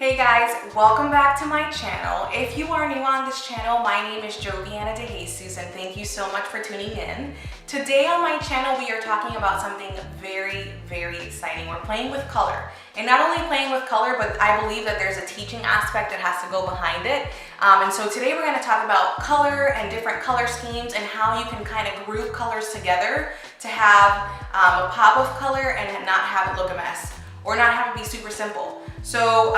Hey guys, welcome back to my channel. If you are new on this channel, my name is Joviana De Jesus and thank you so much for tuning in. Today on my channel, we are talking about something very, very exciting. We're playing with color. And not only playing with color, but I believe that there's a teaching aspect that has to go behind it. And so today we're gonna talk about color and different color schemes and how you can kind of group colors together to have a pop of color and not have it look a mess or not have it be super simple. So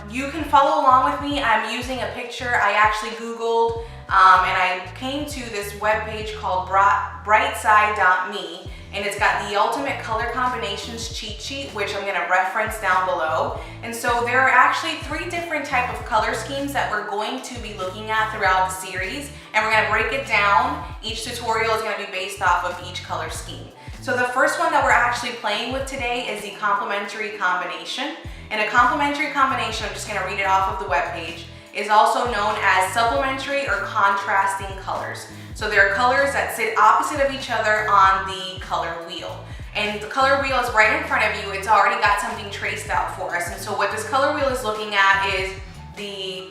you can follow along with me. I'm using a picture I actually Googled and I came to this webpage called brightside.me, and it's got the ultimate color combinations cheat sheet, which I'm gonna reference down below. And so there are actually 3 different type of color schemes that we're going to be looking at throughout the series, and we're gonna break it down. Each tutorial is gonna be based off of each color scheme. So the first one that we're actually playing with today is the complementary combination. And a complementary combination, I'm just gonna read it off of the webpage, is also known as supplementary or contrasting colors. So there are colors that sit opposite of each other on the color wheel. And the color wheel is right in front of you. It's already got something traced out for us. And so what this color wheel is looking at is the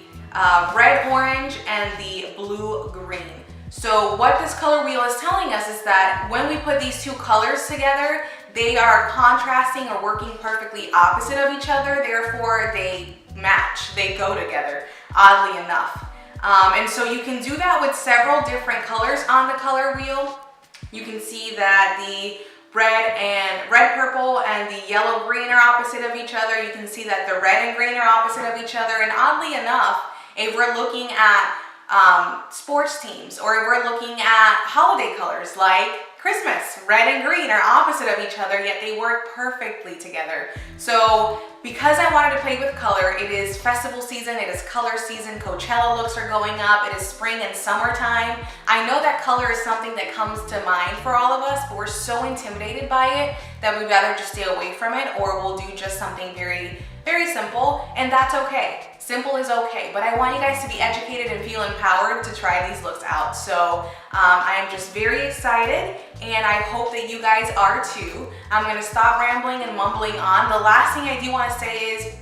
red, orange, and the blue, green. So what this color wheel is telling us is that when we put these 2 colors together, they are contrasting or working perfectly opposite of each other, therefore they match, they go together, oddly enough. And so you can do that with several different colors on the color wheel. You can see that the red purple and the yellow green are opposite of each other. You can see that the red and green are opposite of each other. And oddly enough, if we're looking at sports teams, or if we're looking at holiday colors like Christmas, red and green are opposite of each other, yet they work perfectly together. So because I wanted to play with color, it is festival season, it is color season, Coachella looks are going up, it is spring and summertime. I know that color is something that comes to mind for all of us, but we're so intimidated by it that we'd rather just stay away from it, or we'll do just something very, very simple, and that's okay. Simple is okay, but I want you guys to be educated and feel empowered to try these looks out. So I am just very excited, and I hope that you guys are too. I'm gonna stop rambling and mumbling on. The last thing I do wanna say is,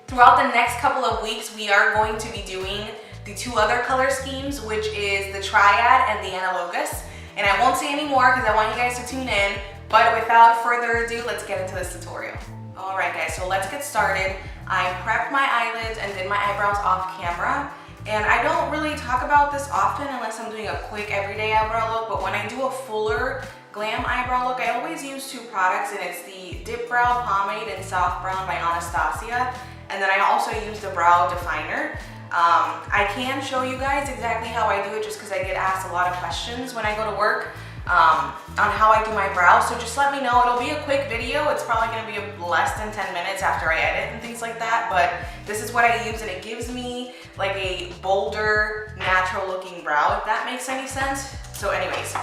throughout the next couple of weeks, we are going to be doing the 2 other color schemes, which is the triad and the analogus. And I won't say any more because I want you guys to tune in, but without further ado, let's get into this tutorial. All right guys, so let's get started. I prepped my eyelids and did my eyebrows off camera. And I don't really talk about this often unless I'm doing a quick everyday eyebrow look, but when I do a fuller glam eyebrow look, I always use 2 products, and it's the Dip Brow Pomade in Soft Brown by Anastasia, and then I also use the Brow Definer. I can show you guys exactly how I do it just because I get asked a lot of questions when I go to work on how I do my brows, so just let me know. It'll be a quick video. It's probably going to be less than 10 minutes after I edit and things like that, but this is what I use, and it gives me like a bolder, natural looking brow, if that makes any sense. So anyways,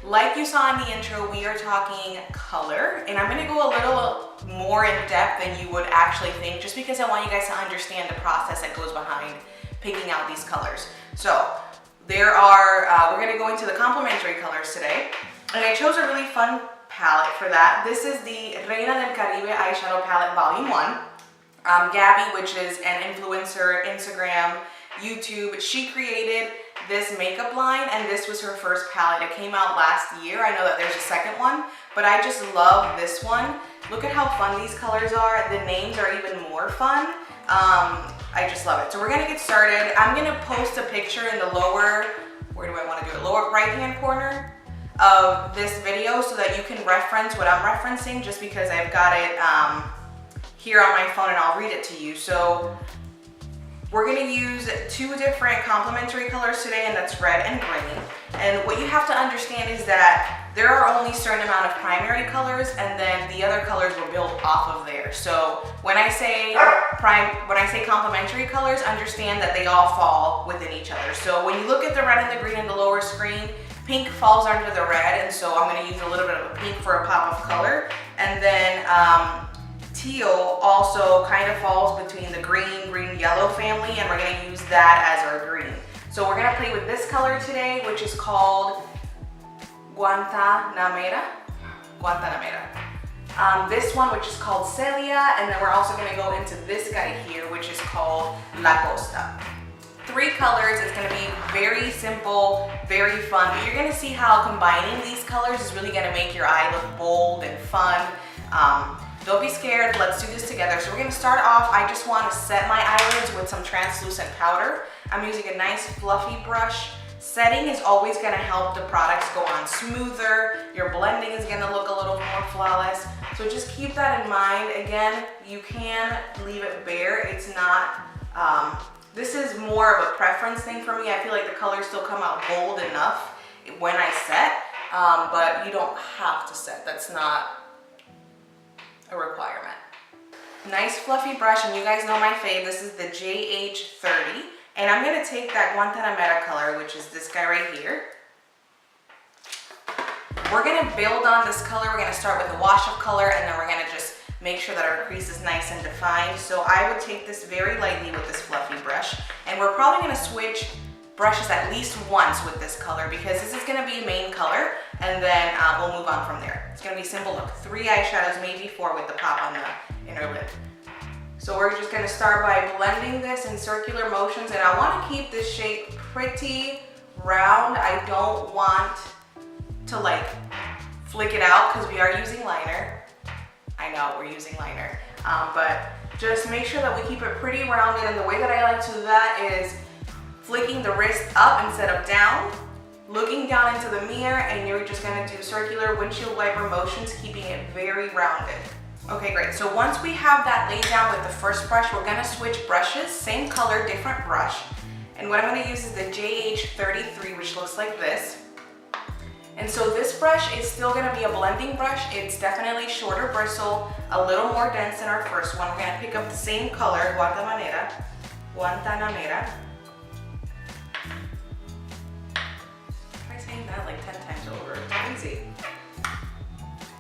like you saw in the intro, we are talking color, and I'm going to go a little more in depth than you would actually think, just because I want you guys to understand the process that goes behind picking out these colors. So there are, we're gonna go into the complementary colors today, and I chose a really fun palette for that. This is the Reina del Caribe eyeshadow palette volume 1. Gabby, which is an influencer, Instagram, YouTube, she created this makeup line, and this was her first palette. It came out last year. I know that there's a second one, but I just love this one. Look at how fun these colors are. The names are even more fun. I just love it. So we're gonna get started. I'm gonna post a picture in the lower, where do I wanna do it? Lower right-hand corner of this video so that you can reference what I'm referencing, just because I've got it here on my phone and I'll read it to you. So we're gonna use 2 different complementary colors today, and that's red and green. And what you have to understand is that there are only a certain amount of primary colors, and then the other colors will build off of there. So when I say complementary colors, understand that they all fall within each other. So when you look at the red and the green in the lower screen, pink falls under the red, and so I'm gonna use a little bit of a pink for a pop of color. And then teal also kind of falls between the green-yellow family, and we're gonna use that as our green. So we're gonna play with this color today, which is called Guantanamera. this one, which is called Celia, and then we're also gonna go into this guy here, which is called La Costa. 3 colors. It's gonna be very simple, very fun, but you're gonna see how combining these colors is really gonna make your eye look bold and fun. Don't be scared, let's do this together. So we're gonna start off, I just wanna set my eyelids with some translucent powder. I'm using a nice fluffy brush. Setting is always gonna help the products go on smoother. Your blending is gonna look a little more flawless. So just keep that in mind. Again, you can leave it bare. It's not, this is more of a preference thing for me. I feel like the colors still come out bold enough when I set, but you don't have to set. That's not a requirement. Nice fluffy brush, and you guys know my fave. This is the JH30. And I'm gonna take that Guantanamera color, which is this guy right here. We're gonna build on this color. We're gonna start with a wash of color, and then we're gonna just make sure that our crease is nice and defined. So I would take this very lightly with this fluffy brush, and we're probably gonna switch brushes at least once with this color because this is gonna be a main color, and then we'll move on from there. It's gonna be simple look. 3 eyeshadows, maybe 4 with the pop on the inner lid. So we're just gonna start by blending this in circular motions, and I wanna keep this shape pretty round. I don't want to like flick it out because we are using liner. I know we're using liner, but just make sure that we keep it pretty rounded, and the way that I like to do that is flicking the wrist up instead of down, looking down into the mirror, and you're just gonna do circular windshield wiper motions, keeping it very rounded. Okay, great. So once we have that laid down with the first brush, we're gonna switch brushes, same color, different brush. And what I'm gonna use is the JH33, which looks like this. And so this brush is still gonna be a blending brush. It's definitely shorter bristle, a little more dense than our first one. We're gonna pick up the same color, Guantanamera. Try saying that like 10 times over, it's easy.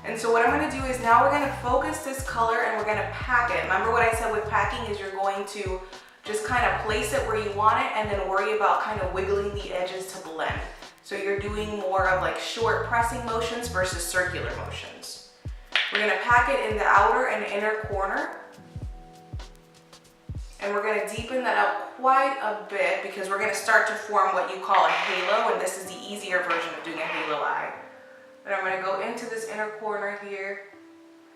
And so what I'm gonna do is now we're gonna focus this color and we're gonna pack it. Remember what I said with packing is you're going to just kind of place it where you want it and then worry about kind of wiggling the edges to blend. So you're doing more of like short pressing motions versus circular motions. We're gonna pack it in the outer and inner corner. And we're gonna deepen that up quite a bit because we're gonna start to form what you call a halo, and this is the easier version of doing a halo eye. But I'm gonna go into this inner corner here,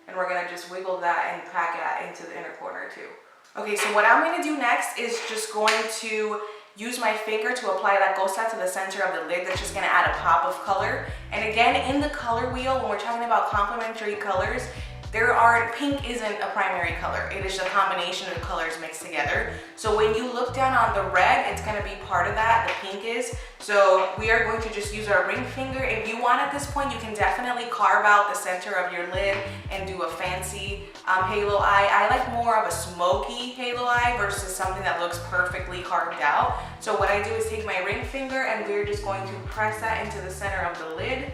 and we're gonna just wiggle that and pack it into the inner corner too. Okay, so what I'm gonna do next is just going to use my finger to apply La Costa to the center of the lid. That's just gonna add a pop of color. And again, in the color wheel, when we're talking about complementary colors, pink isn't a primary color. It is a combination of colors mixed together. So when you look down on the red, it's gonna be part of that, the pink is. So we are going to just use our ring finger. If you want at this point, you can definitely carve out the center of your lid and do a fancy halo eye. I like more of a smoky halo eye versus something that looks perfectly carved out. So what I do is take my ring finger and we're just going to press that into the center of the lid.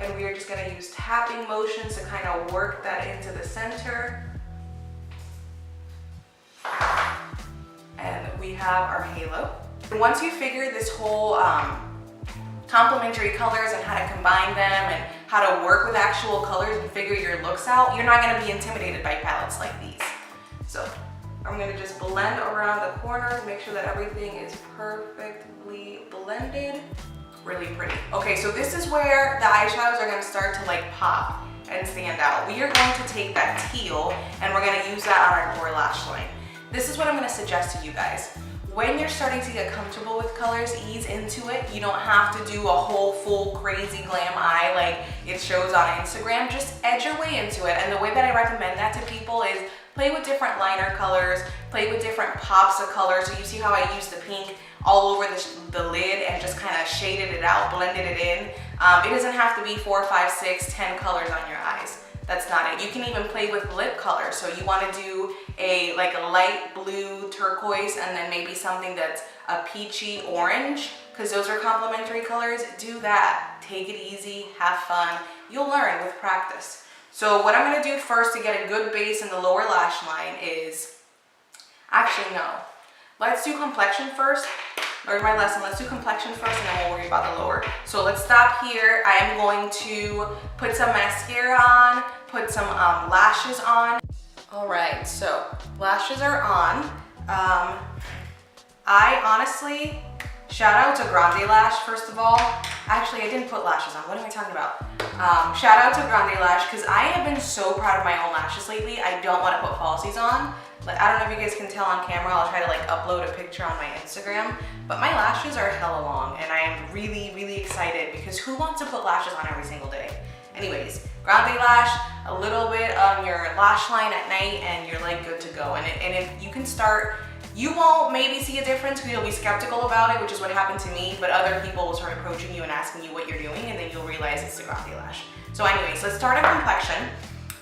And we are just gonna use tapping motions to kind of work that into the center. And we have our halo. And once you figure this whole complementary colors and how to combine them and how to work with actual colors and figure your looks out, you're not gonna be intimidated by palettes like these. So I'm gonna just blend around the corners, make sure that everything is perfectly blended. Really pretty. Okay, so this is where the eyeshadows are gonna start to like pop and stand out. We are going to take that teal and we're gonna use that on our lower lash line. This is what I'm gonna suggest to you guys. When you're starting to get comfortable with colors, ease into it. You don't have to do a whole full crazy glam eye like it shows on Instagram. Just edge your way into it. And the way that I recommend that to people is play with different liner colors, play with different pops of colors. So you see how I use the pink all over the lid and just kind of shaded it out, blended it in. It doesn't have to be 4, 5, 6, 10 colors on your eyes. That's not it. You can even play with lip color. So you want to do a light blue turquoise and then maybe something that's a peachy orange, because those are complementary colors. Do that. Take it easy, have fun. You'll learn with practice. So what I'm going to do first to get a good base in the lower lash line is, actually no. Let's do complexion first. learned my lesson. Let's do complexion first and then we'll worry about the lower. So let's stop here. I am going to put some mascara on, put some lashes on. All right, so lashes are on. I honestly, shout out to Grande Lash, first of all. Actually, I didn't put lashes on. What am I talking about? Shout out to Grande Lash, because I have been so proud of my own lashes lately. I don't want to put falsies on. Like, I don't know if you guys can tell on camera. I'll try to like upload a picture on my Instagram. But my lashes are hella long, and I am really, really excited because who wants to put lashes on every single day? Anyways, Grande Lash, a little bit on your lash line at night, and you're like good to go. And if you can start, you won't maybe see a difference because you'll be skeptical about it, which is what happened to me, but other people will start approaching you and asking you what you're doing, and then you'll realize it's the Grande Lash. So anyways, let's start on complexion.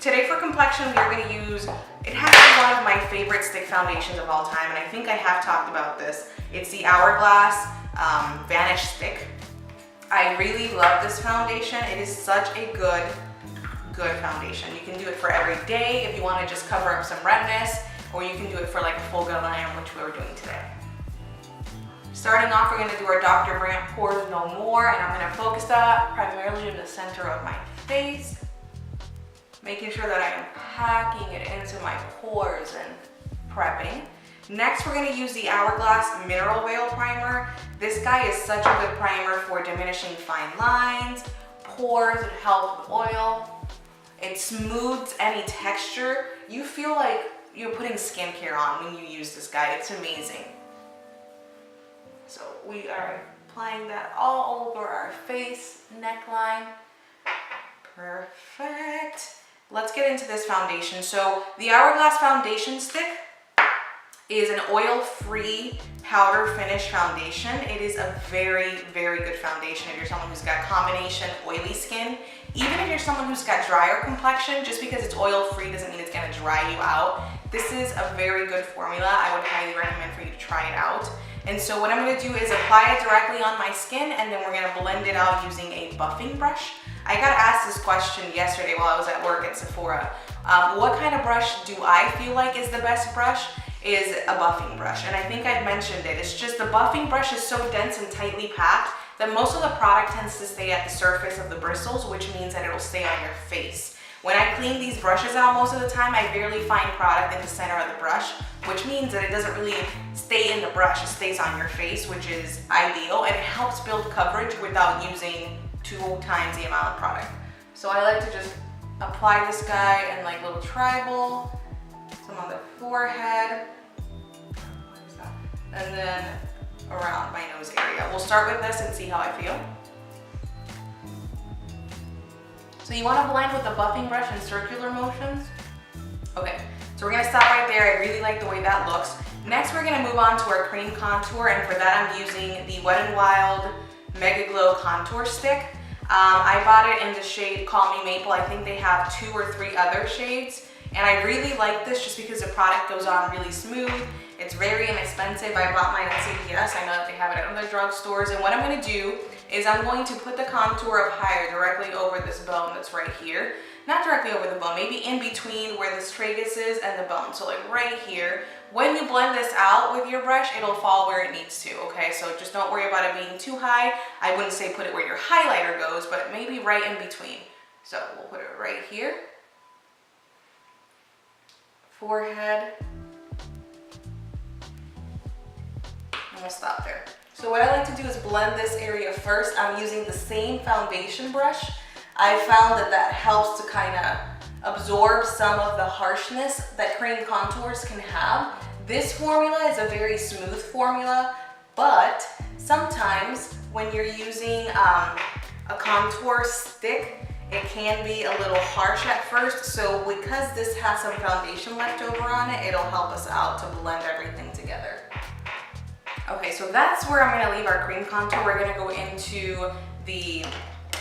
Today for complexion, we are going to use, it has to be one of my favorite stick foundations of all time, and I think I have talked about this. It's the Hourglass Vanish Stick. I really love this foundation. It is such a good foundation. You can do it for every day if you want to just cover up some redness, or you can do it for like a full glam, which we're doing today. Starting off, we're going to do our Dr. Brandt Pores No More, and I'm going to focus that primarily in the center of my face, making sure that I am packing it into my pores and prepping. Next, we're going to use the Hourglass Mineral Veil Primer. This guy is such a good primer for diminishing fine lines, pores. It helps with oil. It smooths any texture. You feel like you're putting skincare on when you use this guy. It's amazing. So we are applying that all over our face, neckline. Perfect. Let's get into this foundation. So the Hourglass foundation stick is an oil-free powder finish foundation. It is a very, very good foundation if you're someone who's got combination oily skin. Even if you're someone who's got drier complexion, just because it's oil-free doesn't mean it's gonna dry you out. This is a very good formula. I would highly recommend for you to try it out. And so what I'm gonna do is apply it directly on my skin, and then we're gonna blend it out using a buffing brush. I got asked this question yesterday while I was at work at Sephora. What kind of brush do I feel like is the best brush? Is a buffing brush, and I think I've mentioned it. It's just the buffing brush is so dense and tightly packed that most of the product tends to stay at the surface of the bristles, which means that it'll stay on your face. When I clean these brushes out most of the time, I barely find product in the center of the brush, which means that it doesn't really stay in the brush. It stays on your face, which is ideal, and it helps build coverage without using 2 times the amount of product. So I like to just apply this guy in like little tribal, some on the forehead, and then around my nose area. We'll start with this and see how I feel. So you want to blend with the buffing brush in circular motions. Okay, so we're going to stop right there. I really like the way that looks. Next, we're going to move on to our cream contour, and for that I'm using the Wet n Wild Mega Glow Contour Stick. I bought it in the shade Call Me Maple. I think they have 2 or 3 other shades. And I really like this just because the product goes on really smooth. It's very inexpensive. I bought mine at CVS. I know that they have it at other drugstores. And what I'm going to do is I'm going to put the contour up higher directly over this bone that's right here. Not directly over the bone, maybe in between where the tragus is and the bone. So like right here. When you blend this out with your brush, it'll fall where it needs to, okay? So just don't worry about it being too high. I wouldn't say put it where your highlighter goes, but maybe right in between. So we'll put it right here. Forehead. I'm gonna stop there. So what I like to do is blend this area first. I'm using the same foundation brush. I found that that helps to kind of absorb some of the harshness that cream contours can have. This formula is a very smooth formula, but sometimes when you're using a contour stick, it can be a little harsh at first. So because this has some foundation left over on it, it'll help us out to blend everything together. Okay, so that's where I'm gonna leave our cream contour. We're gonna go into the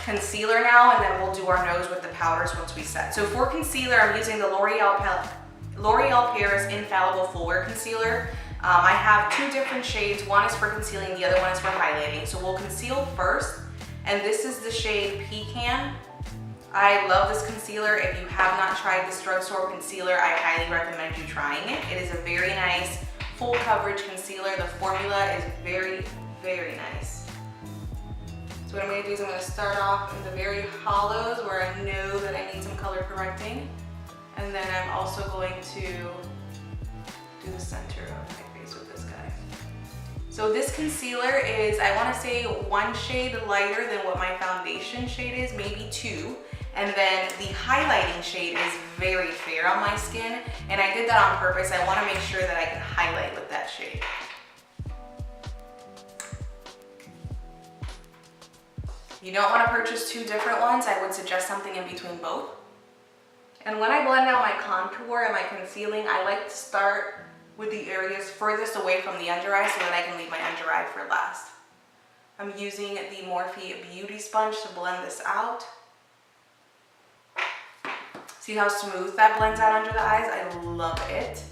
concealer now, and then we'll do our nose with the powders once we set. So for concealer, I'm using the L'Oreal Paris Infallible Full Wear Concealer. I have 2 different shades. One is for concealing, the other one is for highlighting. So we'll conceal first, and this is the shade Pecan. I love this concealer. If you have not tried this drugstore concealer, I highly recommend you trying it. It is a very nice full coverage concealer. The formula is very, very nice. So what I'm going to do is I'm going to start off in the very hollows where I know that I need some color correcting. And then I'm also going to do the center of my face with this guy. So this concealer is, I want to say, 1 shade lighter than what my foundation shade is, maybe 2. And then the highlighting shade is very fair on my skin. And I did that on purpose. I want to make sure that I can highlight with that shade. You don't want to purchase 2 different ones. I would suggest something in between both. And when I blend out my contour and my concealing, I like to start with the areas furthest away from the under eye so that I can leave my under eye for last. I'm using the Morphe Beauty Sponge to blend this out. See how smooth that blends out under the eyes? I love it.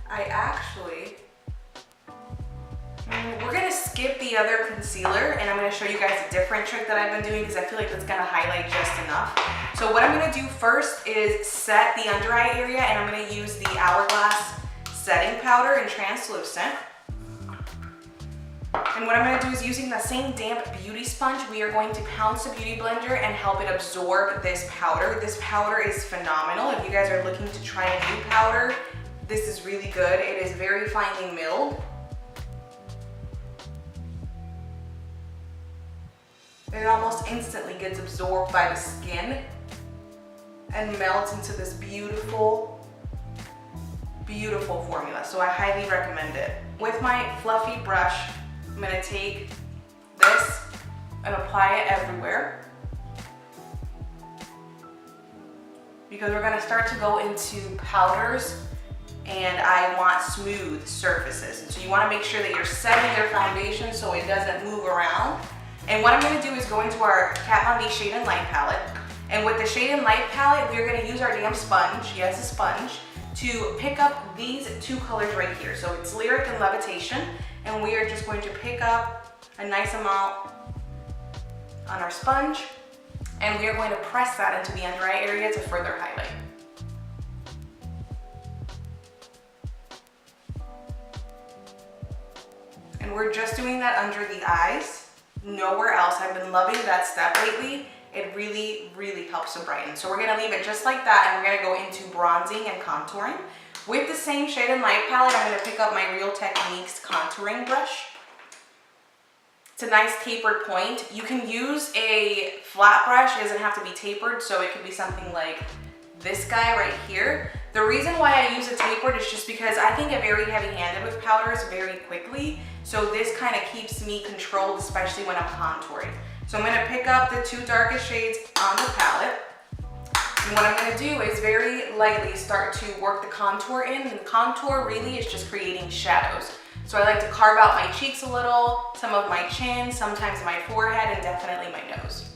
I actually, we're gonna skip the other concealer and I'm gonna show you guys a different trick that I've been doing because I feel like it's gonna highlight just enough. So what I'm gonna do first is set the under eye area and I'm gonna use the Hourglass setting powder in translucent. And what I'm going to do is using the same damp beauty sponge, we are going to pounce the beauty blender and help it absorb this powder. This powder is phenomenal. If you guys are looking to try a new powder, this is really good. It is very finely milled. It almost instantly gets absorbed by the skin and melts into this beautiful formula. So I highly recommend it. With my fluffy brush, I'm gonna take this and apply it everywhere because we're gonna start to go into powders and I want smooth surfaces. So you wanna make sure that you're setting your foundation so it doesn't move around. And what I'm gonna do is go into our Kat Von D Shade and Light palette. And with the Shade and Light palette, we're gonna use our damn sponge, yes, a sponge, to pick up these 2 colors right here. So it's Lyric and Levitation. And we are just going to pick up a nice amount on our sponge and we are going to press that into the under eye area to further highlight. And we're just doing that under the eyes, nowhere else. I've been loving that step lately. It really, really helps to brighten. So we're gonna leave it just like that and we're gonna go into bronzing and contouring. With the same Shade and Light palette, I'm going to pick up my Real Techniques contouring brush. It's a nice tapered point. You can use a flat brush. It doesn't have to be tapered, so it could be something like this guy right here. The reason why I use a tapered is just because I can get very heavy-handed with powders very quickly. So this kind of keeps me controlled, especially when I'm contouring. So I'm going to pick up the 2 darkest shades on the palette. And what I'm going to do is very lightly start to work the contour in. And the contour really is just creating shadows. So I like to carve out my cheeks a little, some of my chin, sometimes my forehead, and definitely my nose.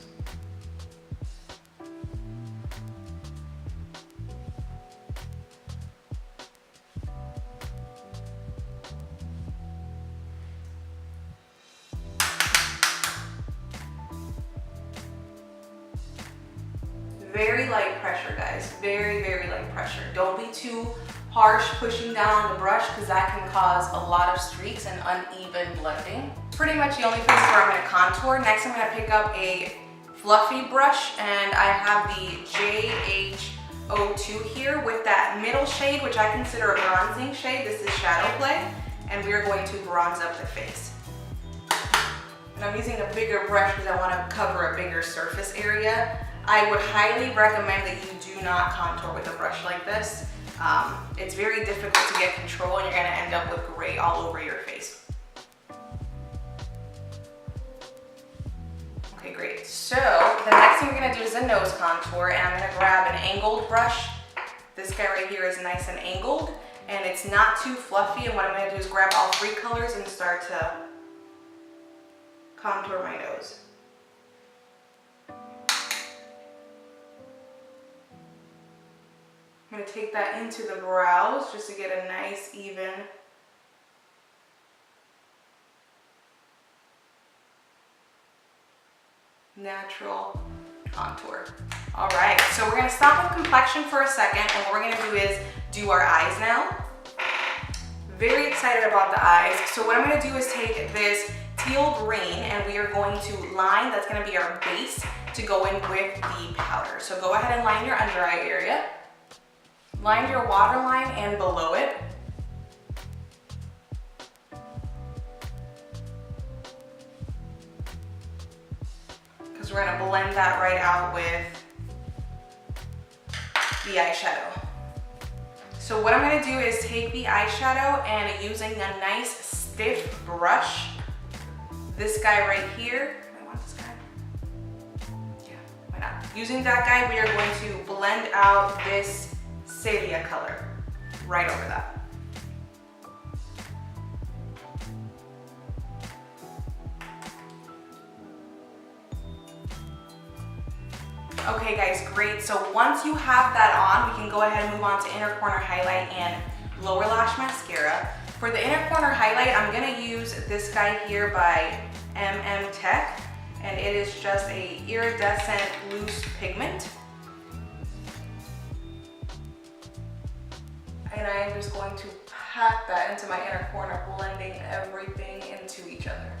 Very light pressure, guys. Very, very light pressure. Don't be too harsh pushing down on the brush because that can cause a lot of streaks and uneven blending. It's pretty much the only place where I'm going to contour. Next, I'm going to pick up a fluffy brush and I have the JH02 here with that middle shade, which I consider a bronzing shade. This is Shadow Play, and we're going to bronze up the face. And I'm using a bigger brush because I want to cover a bigger surface area. I would highly recommend that you do not contour with a brush like this. It's very difficult to get control and you're going to end up with gray all over your face. Okay, great. So the next thing we're going to do is a nose contour, and I'm going to grab an angled brush. This guy right here is nice and angled and it's not too fluffy, and what I'm going to do is grab all 3 colors and start to contour my nose. I'm going to take that into the brows just to get a nice, even natural contour. All right, so we're going to stop with complexion for a second, and what we're going to do is do our eyes now. Very excited about the eyes. So what I'm going to do is take this teal green, and we are going to line, that's gonna be our base to go in with the powder. So go ahead and line your under eye area. Line your waterline and below it. Because we're gonna blend that right out with the eyeshadow. So what I'm gonna do is take the eyeshadow and using a nice stiff brush, this guy right here, I want this guy, yeah, why not? Using that guy, we are going to blend out this sepia color right over that. Okay guys, great. So once you have that on, we can go ahead and move on to inner corner highlight and lower lash mascara. For the inner corner highlight, I'm gonna use this guy here by Tech, and it is just a iridescent loose pigment. And I am just going to pack that into my inner corner, blending everything into each other.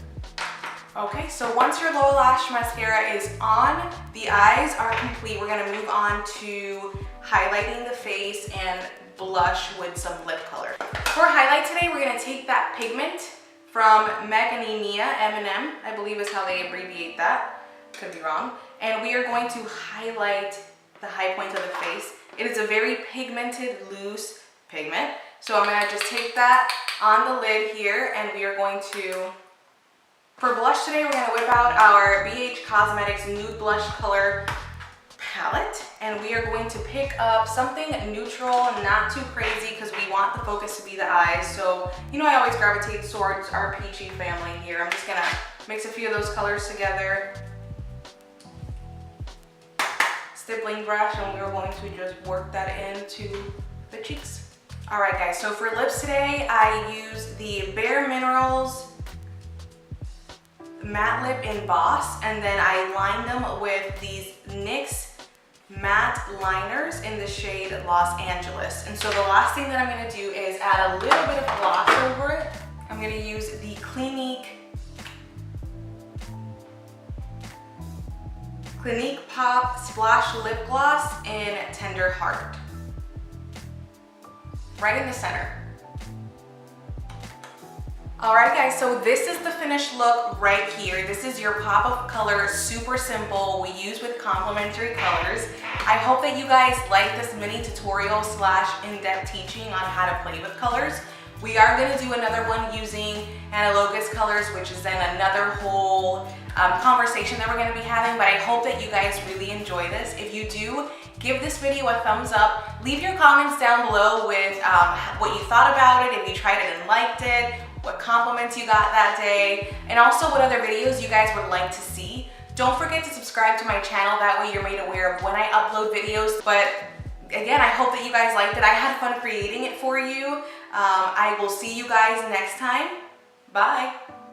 Okay, so once your lower lash mascara is on, the eyes are complete. We're gonna move on to highlighting the face and blush with some lip color. For highlight today, we're gonna take that pigment from Macadamia M&M, I believe is how they abbreviate that, could be wrong. And we are going to highlight the high point of the face. It is a very pigmented, loose pigment. So I'm gonna just take that on the lid here, and we are going to, for blush today, we're gonna whip out our ABH Cosmetics Nude Blush Color palette, and we are going to pick up something neutral, not too crazy, because we want the focus to be the eyes. So, you know, I always gravitate towards our peachy family here. I'm just gonna mix a few of those colors together. Stippling brush, and we're going to just work that into the cheeks. All right, guys, so for lips today, I used the Bare Minerals Matte Lip in Boss, and then I lined them with these NYX matte liners in the shade Los Angeles. And so the last thing that I'm gonna do is add a little bit of gloss over it. I'm gonna use the Clinique Pop Splash Lip Gloss in Tenderheart. Right in the center. Alright guys, so this is the finished look right here. This is your pop of color, super simple. We use with complementary colors. I hope that you guys like this mini tutorial / in-depth teaching on how to play with colors. We are going to do another one using analogous colors, which is then another whole conversation that we're going to be having, but I hope that you guys really enjoy this. If you do, give this video a thumbs up. Leave your comments down below with what you thought about it, if you tried it and liked it, what compliments you got that day, and also what other videos you guys would like to see. Don't forget to subscribe to my channel, that way you're made aware of when I upload videos. But again, I hope that you guys liked it. I had fun creating it for you. I will see you guys next time. Bye.